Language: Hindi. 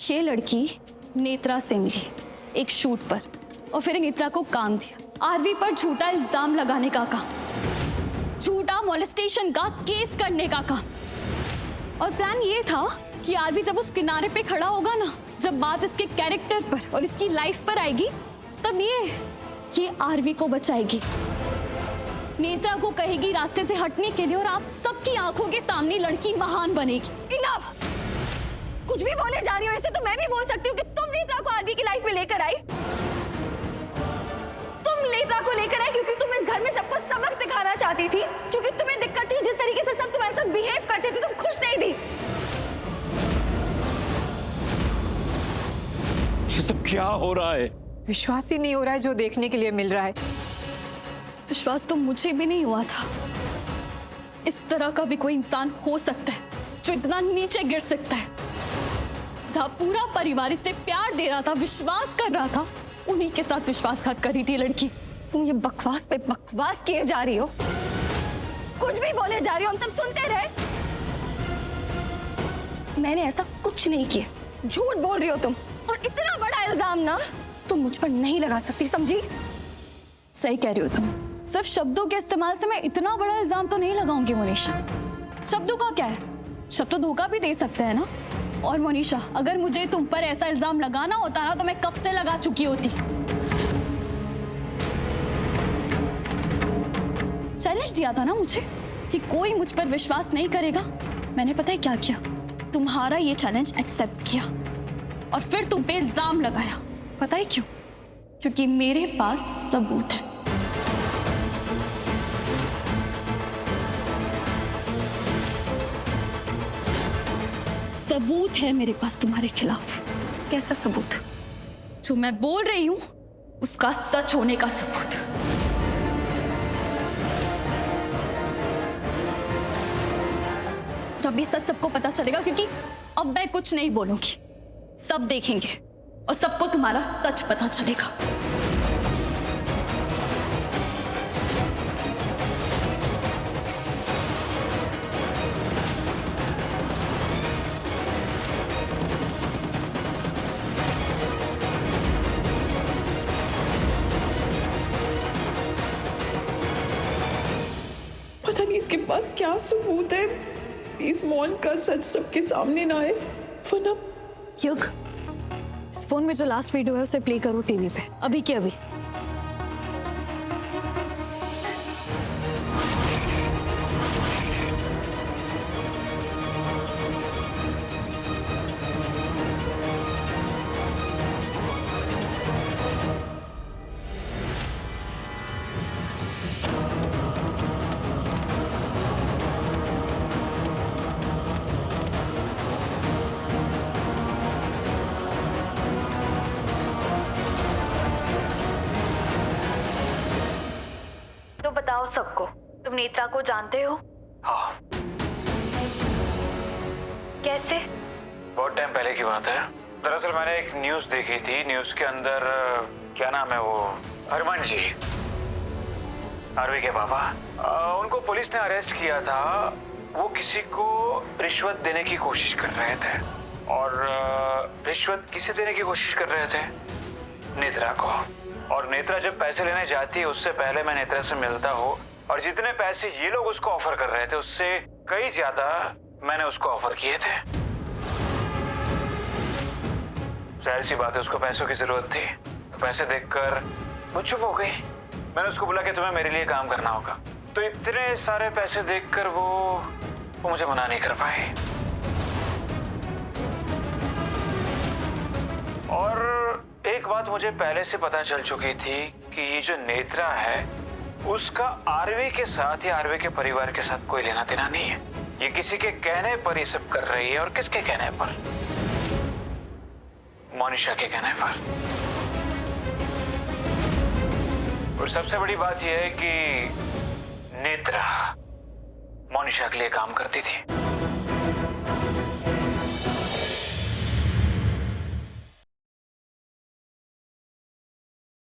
ये लड़की नेत्रा से मिली एक शूट पर और फिर नेत्रा को काम दिया आरवी पर झूठा इल्जाम लगाने का काम, झूठा मॉलेस्टेशन का केस करने का काम। और प्लान ये था कि आरवी जब उस किनारे पे खड़ा होगा ना, जब बात इसके कैरेक्टर पर और इसकी लाइफ पर आएगी, तब ये आरवी को बचाएगी, नेत्रा को कहेगी रास्ते से हटने के लिए और आप सबकी आंखों के सामने लड़की महान बनेगी। इनफ! कुछ भी बोले जा रही हो, ऐसे तो मैं भी बोल सकती हूँ कि तुम नेत्रा को आरवी की लाइफ में लेकर आई। तुम नेत्रा को लेकर आई क्योंकि तुम इस घर में सबको सबक सिखाना चाहती थी, क्योंकि तुम्हें दिक्कत थी जिस तरीके से सब तुम्हारे साथ बिहेव करते थे, तुम खुश नहीं थी। ये सब क्या हो रहा है? विश्वास ही नहीं हो रहा है जो देखने के लिए मिल रहा है। विश्वास तो मुझे भी नहीं हुआ था इस तरह का भी कोई इंसान हो सकता है जो इतना नीचे गिर सकता है। जहां पूरा परिवार इसे प्यार दे रहा था, विश्वास कर रहा था, उन्हीं के साथ विश्वासघात कर रही थी लड़की। तुम ये बकवास पे बकवास किए जा रही हो, कुछ भी बोले जा रही हो, हम सब सुनते रहे। मैंने ऐसा कुछ नहीं किया, झूठ बोल रही हो तुम, और इतना बड़ा इल्जाम ना तुम मुझ पर नहीं लगा सकती, समझी? सही कह रही हो तुम, सिर्फ शब्दों के इस्तेमाल से मैं इतना बड़ा इल्जाम तो नहीं लगाऊंगी मोनिशा। शब्दों का क्या है, शब्द तो धोखा भी दे सकते हैं ना। और मोनिशा, अगर मुझे तुम पर ऐसा इल्जाम लगाना होता ना तो मैं कब से लगा चुकी होती। चैलेंज दिया था ना मुझे कि कोई मुझ पर विश्वास नहीं करेगा। मैंने पता है क्या किया, तुम्हारा ये चैलेंज एक्सेप्ट किया और फिर तुम पे इल्जाम लगाया। पता है क्यों? क्योंकि मेरे पास सबूत है। सबूत है मेरे पास तुम्हारे खिलाफ। कैसा सबूत? जो मैं बोल रही हूं उसका सच होने का सबूत। अब ये सच सबको पता चलेगा, क्योंकि अब मैं कुछ नहीं बोलूंगी, सब देखेंगे और सबको तुम्हारा सच पता चलेगा। पता नहीं इसके पास क्या सबूत है, इस मौन का सच सबके सामने ना आए, वरना। युग, इस फोन में जो लास्ट वीडियो है उसे प्ले करो टीवी पे, अभी के अभी। तो बताओ सबको, तुम नेत्रा को जानते हो? हाँ। कैसे? बहुत टाइम पहले की बात है। दरअसल मैंने एक न्यूज़ देखी थी, न्यूज़ के अंदर क्या नाम है वो, हरमन जी, आरवी के पापा, उनको पुलिस ने अरेस्ट किया था। वो किसी को रिश्वत देने की कोशिश कर रहे थे। और रिश्वत किसे देने की कोशिश कर रहे थे? नेत्रा को। और नेत्रा जब पैसे लेने जाती है उससे पहले मैं नेत्रा से मिलता हूँ, और जितने पैसे ये लोग उसको ऑफर कर रहे थे उससे कई ज्यादा मैंने उसको ऑफर किए थे। जाहिर सी बात है उसको पैसों की जरूरत थी, तो पैसे देखकर वो चुप हो गई। मैंने उसको बोला कि तुम्हें मेरे लिए काम करना होगा, तो इतने सारे पैसे देखकर वो मुझे मना नहीं कर पाए। और एक बात मुझे पहले से पता चल चुकी थी कि ये जो नेत्रा है उसका आरवी के साथ या आरवी के परिवार के साथ कोई लेना देना नहीं है। ये किसी के कहने पर ये सब कर रही है। और किसके कहने पर? मोनिशा के कहने पर। और सबसे बड़ी बात यह है कि नेत्रा मोनिशा के लिए काम करती थी।